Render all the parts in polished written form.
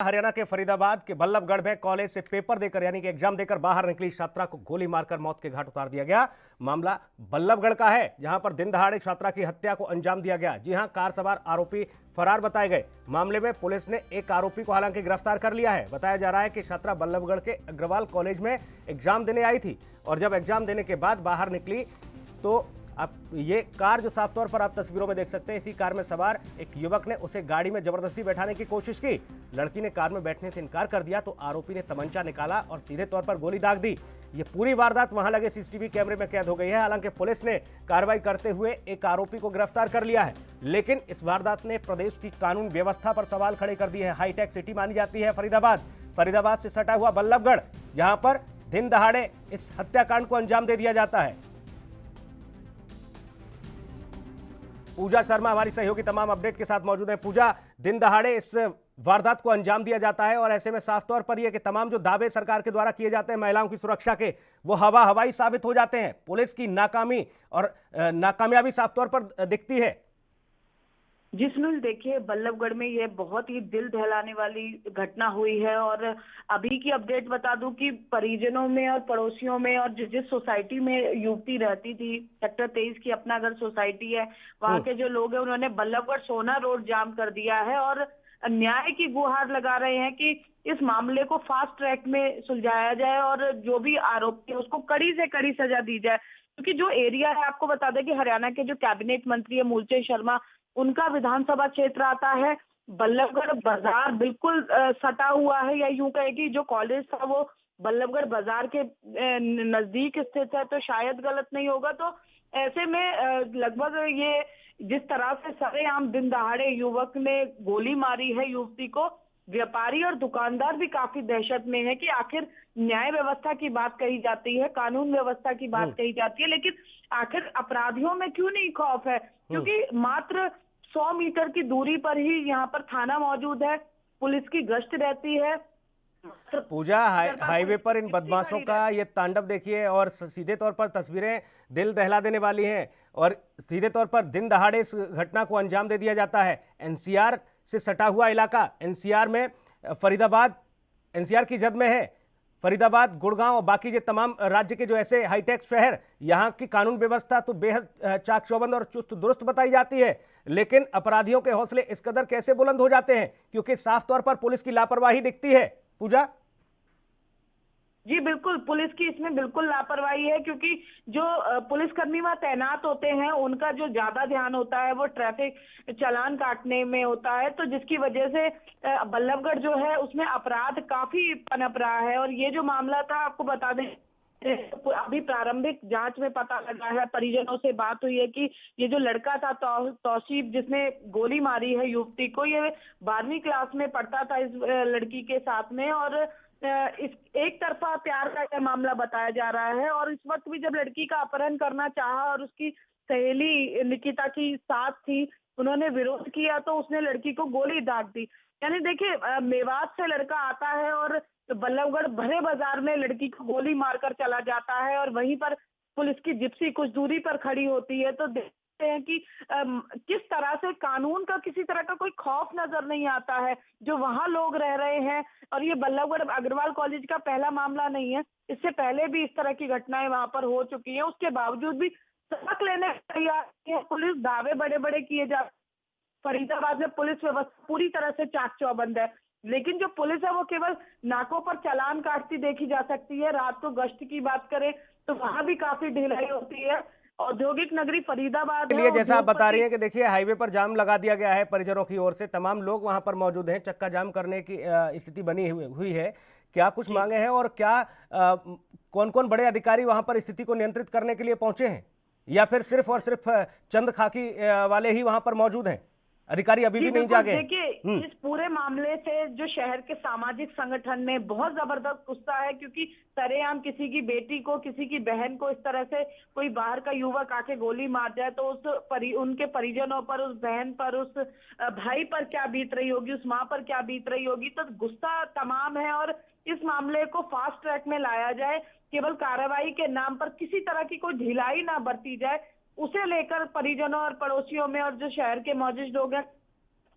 हरियाणा के फरीदाबाद के बल्लभगढ़ में कॉलेज से पेपर देकर यानी कि एग्जाम देकर बाहर निकली छात्रा को गोली मारकर मौत के घाट उतार दिया गया। मामला बल्लभगढ़ का है, जहां पर दिन दहाड़े छात्रा की हत्या को अंजाम दिया गया। जी हां, कार सवार आरोपी फरार बताए गए। मामले में पुलिस ने एक आरोपी को हालांकि गिरफ्तार कर लिया है। बताया जा रहा है कि छात्रा बल्लभगढ़ के अग्रवाल कॉलेज में एग्जाम देने आई थी और जब एग्जाम देने के बाद बाहर निकली तो अब ये कार जो साफ तौर पर आप तस्वीरों में देख सकते हैं, इसी कार में सवार एक युवक ने उसे गाड़ी में जबरदस्ती बैठाने की कोशिश की। लड़की ने कार में बैठने से इनकार कर दिया तो आरोपी ने तमंचा निकाला और सीधे तौर पर गोली दाग दी। ये पूरी वारदात वहां लगे सीसीटीवी कैमरे में कैद हो गई है। हालांकि पुलिस ने कार्रवाई करते हुए एक आरोपी को गिरफ्तार कर लिया है, लेकिन इस वारदात ने प्रदेश की कानून व्यवस्था पर सवाल खड़े कर दिए हैं। हाईटेक सिटी मानी जाती है फरीदाबाद से सटा हुआ बल्लभगढ़, जहां पर दिन दहाड़े इस हत्याकांड को अंजाम दे दिया जाता है। पूजा शर्मा हमारी सहयोगी तमाम अपडेट के साथ मौजूद है। पूजा, दिन दहाड़े इस वारदात को अंजाम दिया जाता है और ऐसे में साफ तौर पर यह कि तमाम जो दावे सरकार के द्वारा किए जाते हैं महिलाओं की सुरक्षा के, वो हवाई साबित हो जाते हैं। पुलिस की नाकामी और नाकामयाबी साफ तौर पर दिखती है। जी सुनील, देखिए बल्लभगढ़ में ये बहुत ही दिल दहलाने वाली घटना हुई है और अभी की अपडेट बता दूं कि परिजनों में और पड़ोसियों में और जिस सोसाइटी में युवती रहती थी, सेक्टर 23 की अपना घर सोसाइटी है, वहां के जो लोग हैं उन्होंने बल्लभगढ़ सोना रोड जाम कर दिया है और न्याय की गुहार लगा रहे हैं कि इस मामले को फास्ट ट्रैक में सुलझाया जाए और जो भी आरोपी है उसको कड़ी से कड़ी सजा दी जाए। क्योंकि जो एरिया है, आपको बता दें कि हरियाणा के जो कैबिनेट मंत्री है मूलचंद शर्मा, उनका विधानसभा क्षेत्र आता है। बल्लभगढ़ बाजार बिल्कुल सटा हुआ है, या यूं कहे कि जो कॉलेज था वो बल्लभगढ़ बाजार के नजदीक स्थित है, तो शायद गलत नहीं होगा। तो ऐसे में लगभग ये जिस तरह से सरेआम दिन दहाड़े युवक ने गोली मारी है युवती को, व्यापारी और दुकानदार भी काफी दहशत में है कि आखिर न्याय व्यवस्था की बात कही जाती है, कानून व्यवस्था की बात कही जाती है, लेकिन आखिर अपराधियों में क्यों नहीं खौफ है? क्योंकि मात्र 100 मीटर की दूरी पर ही यहाँ पर थाना मौजूद है, पुलिस की गश्त रहती है। पूजा, हाईवे पर इन बदमाशों का ये तांडव देखिए और सीधे तौर पर तस्वीरें दिल दहला देने वाली हैं और सीधे तौर पर दिन दहाड़े इस घटना को अंजाम दे दिया जाता है। एनसीआर से सटा हुआ इलाका, एनसीआर में फरीदाबाद एनसीआर की जद में है। फरीदाबाद, गुड़गांव और बाकी जो तमाम राज्य के जो ऐसे हाईटेक शहर, यहाँ की कानून व्यवस्था तो बेहद चाक चौबंद और चुस्त दुरुस्त बताई जाती है, लेकिन अपराधियों के हौसले इस कदर कैसे बुलंद हो जाते हैं? क्योंकि साफ तौर पर पुलिस की लापरवाही दिखती है। पूजा जी बिल्कुल, पुलिस की इसमें बिल्कुल लापरवाही है, क्योंकि जो पुलिसकर्मी वहां तैनात होते हैं उनका जो ज्यादा ध्यान होता है वो ट्रैफिक चालान काटने में होता है, तो जिसकी वजह से बल्लभगढ़ जो है उसमें अपराध काफी पनप रहा है। और ये जो मामला था, आपको बता दें, अभी प्रारंभिक जांच में पता लगा है, परिजनों से बात हुई है कि ये जो लड़का था तौसीफ, जिसने गोली मारी है युवती को, ये 12वीं क्लास में पढ़ता था इस लड़की के साथ में और इस एक तरफा प्यार का यह मामला बताया जा रहा है। और इस वक्त भी जब लड़की का अपहरण करना चाहा और उसकी सहेली निकिता की साथ थी, उन्होंने विरोध किया तो उसने लड़की को गोली दाग दी। यानी देखिए, मेवात से लड़का आता है और बल्लभगढ़ भरे बाजार में लड़की को गोली मारकर चला जाता है और वहीं पर पुलिस की जिप्सी कुछ दूरी पर खड़ी होती है। तो देखते हैं कि किस तरह से कानून का किसी तरह का कोई खौफ नजर नहीं आता है जो वहां लोग रह रहे हैं। और ये बल्लभगढ़ अग्रवाल कॉलेज का पहला मामला नहीं है, इससे पहले भी इस तरह की घटनाएं वहां पर हो चुकी हैं। उसके बावजूद भी सबक लेने तैयार है पुलिस, दावे बड़े बड़े किए जा। फरीदाबाद में पुलिस व्यवस्था पूरी तरह से चाक चौबंद है, लेकिन जो पुलिस है वो केवल नाकों पर चालान काटती देखी जा सकती है। रात को गश्त की बात करें तो वहां भी काफी ढिलाई होती है। औद्योगिक नगरी फरीदाबाद के लिए जैसा आप बता रही हैं कि देखिए हाईवे पर जाम लगा दिया गया है परिजनों की ओर से, तमाम लोग वहां पर मौजूद हैं, चक्का जाम करने की स्थिति बनी हुई है। क्या कुछ मांगे हैं और क्या कौन कौन बड़े अधिकारी वहां पर स्थिति को नियंत्रित करने के लिए पहुंचे हैं, या फिर सिर्फ और सिर्फ चंद खाकी वाले ही वहां पर मौजूद हैं? अधिकारी अभी भी नहीं जागे? देखिए, इस पूरे मामले से जो शहर के सामाजिक संगठन में बहुत जबरदस्त गुस्सा है, क्योंकि सरेआम किसी की बेटी को, किसी की बहन को इस तरह से कोई बाहर का युवक आके गोली मार जाए तो उनके परिजनों पर, उस बहन पर, उस भाई पर क्या बीत रही होगी, उस माँ पर क्या बीत रही होगी। तो गुस्सा तमाम है और इस मामले को फास्ट ट्रैक में लाया जाए, केवल कार्रवाई के नाम पर किसी तरह की कोई ढिलाई ना बरती जाए, उसे लेकर परिजनों और पड़ोसियों में और जो शहर के मौजूद लोग हैं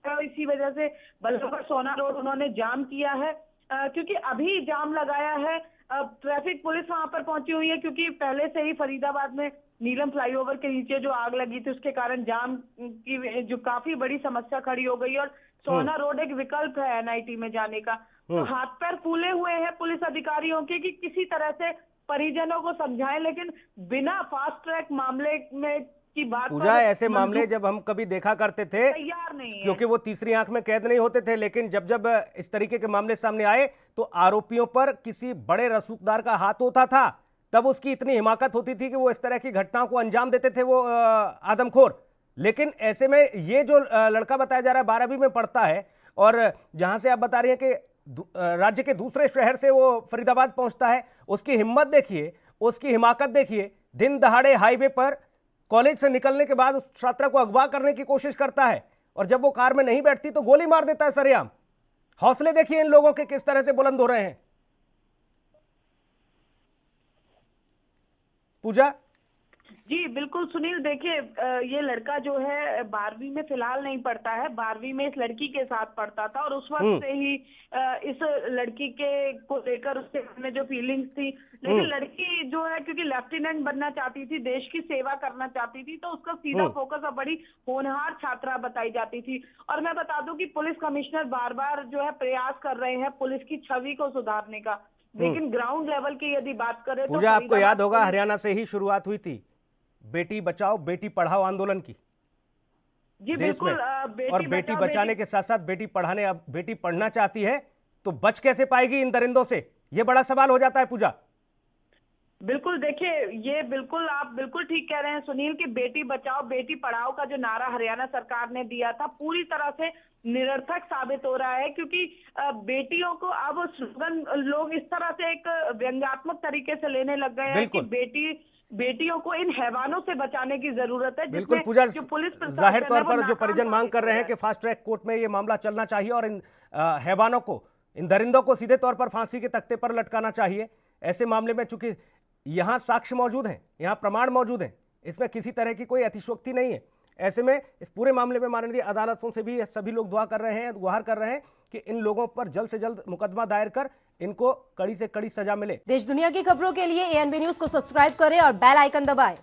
इसी वजह से बल्लभगढ़ सोना रोड उन्होंने जाम किया है, क्योंकि अभी जाम लगाया है। ट्रैफिक पुलिस वहां पर पहुंची हुई है, क्योंकि पहले से ही फरीदाबाद में नीलम फ्लाईओवर के नीचे जो आग लगी थी उसके कारण जाम की जो काफी बड़ी समस्या खड़ी हो गई, और सोना रोड एक विकल्प है एनआईटी में जाने का। तो हाथ पैर फूले हुए हैं पुलिस अधिकारियों के कि किसी तरह से परिजनों को समझाएं, लेकिन बिना फास्ट ट्रैक मामले में की बात पूजा, ऐसे मामले जब हम कभी देखा करते थे तैयार नहीं है, क्योंकि वो तीसरी आंख में कैद नहीं होते थे, लेकिन जब जब इस तरीके के मामले सामने आए तो आरोपियों पर किसी बड़े रसूखदार का हाथ होता था, तब उसकी इतनी हिमाकत होती थी कि वो इस तरह की घटनाओं को अंजाम देते थे, वो आदमखोर। लेकिन ऐसे में ये जो लड़का बताया जा रहा है 12वीं में पढ़ता है, और जहां से आप बता रही हैं कि राज्य के दूसरे शहर से वो फरीदाबाद पहुंचता है, उसकी हिम्मत देखिए, उसकी हिमाकत देखिए, दिन दहाड़े हाईवे पर कॉलेज से निकलने के बाद उस छात्रा को अगवा करने की कोशिश करता है, और जब वो कार में नहीं बैठती तो गोली मार देता है सरेआम। हौसले देखिए इन लोगों के किस तरह से बुलंद हो रहे हैं। पूजा जी बिल्कुल सुनील, देखिए ये लड़का जो है 12वीं में फिलहाल नहीं पढ़ता है, 12वीं में इस लड़की के साथ पढ़ता था, और उस वक्त से ही इस लड़की के को लेकर उसके मन में जो फीलिंग्स थी। लेकिन लड़की जो है क्योंकि लेफ्टिनेंट बनना चाहती थी, देश की सेवा करना चाहती थी, तो उसका सीधा फोकस अब बड़ी होनहार छात्रा बताई जाती थी। और मैं बता दूं कि पुलिस कमिश्नर बार बार जो है प्रयास कर रहे हैं पुलिस की छवि को सुधारने का, लेकिन ग्राउंड लेवल की यदि बात करें तो पूजा, आपको याद होगा हरियाणा से ही शुरुआत हुई थी बेटी बचाओ बेटी पढ़ाओ आंदोलन की जी देश में, और बेटी बचाने के साथ साथ बेटी पढ़ाने, अब बेटी पढ़ना चाहती है तो बच कैसे पाएगी इन दरिंदों से, यह बड़ा सवाल हो जाता है। पूजा बिल्कुल, देखिए ये बिल्कुल आप बिल्कुल ठीक कह रहे हैं सुनील कि बेटी बचाओ बेटी पढ़ाओ का जो नारा हरियाणा सरकार ने दिया था पूरी तरह से निरर्थक साबित हो रहा है, क्योंकि बेटियों को अब स्लोगन लोग इस तरह से एक व्यंग्यात्मक तरीके से लेने लग गए हैं कि बेटियों को इन हैवानों से बचाने की जरूरत है। बिल्कुल पूजा, जो पुलिस जाहिर तौर पर जो परिजन मांग कर रहे हैं कि फास्ट ट्रैक कोर्ट में ये मामला चलना चाहिए और इन हैवानों को, इन दरिंदों को सीधे तौर पर फांसी के तख्ते पर लटकाना चाहिए। ऐसे मामले में चूंकि यहाँ साक्ष्य मौजूद हैं, यहाँ प्रमाण मौजूद हैं, इसमें किसी तरह की कोई अतिशयोक्ति नहीं है। ऐसे में इस पूरे मामले में माननीय अदालतों से भी सभी लोग दुआ कर रहे हैं, गुहार कर रहे हैं कि इन लोगों पर जल्द से जल्द मुकदमा दायर कर इनको कड़ी से कड़ी सजा मिले। देश दुनिया की खबरों के लिए ANB न्यूज को सब्सक्राइब करें और बेल आइकन दबाएं।